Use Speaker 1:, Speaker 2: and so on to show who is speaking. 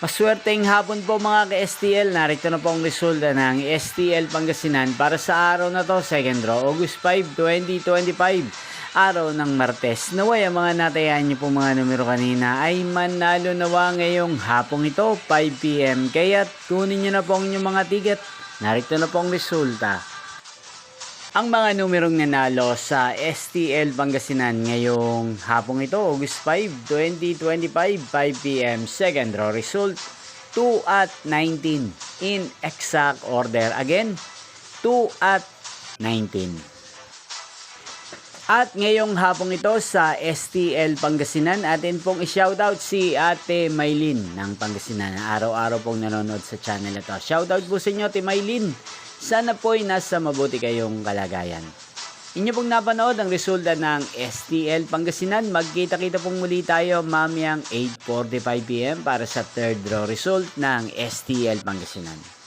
Speaker 1: Maswerteng hapon po mga ka-STL. Narito na po ang resulta ng STL Pangasinan para sa araw na to, second draw, August 5, 2025. Araw ng Martes. Naway ang mga natayan niyo po mga numero kanina ay manalo nawa ngayong hapong ito, 5 PM. Kaya't kunin niyo na po ang inyong mga ticket. Narito na po ang resulta. Ang mga numerong nanalo sa STL Pangasinan ngayong hapong ito, August 5, 2025, 5 PM. Second draw result, 2 at 19 in exact order. Again, 2 at 19. At ngayong hapong ito sa STL Pangasinan, atin pong i-shoutout si Ate Maylin ng Pangasinan. Araw-araw pong nanonood sa channel ito. Shoutout po sa inyo, Ate Maylin. Sana po'y nasa mabuti kayong kalagayan. Inyo pong napanood ang resulta ng STL Pangasinan. Magkita-kita pong muli tayo mamayang 8:45 PM para sa third draw result ng STL Pangasinan.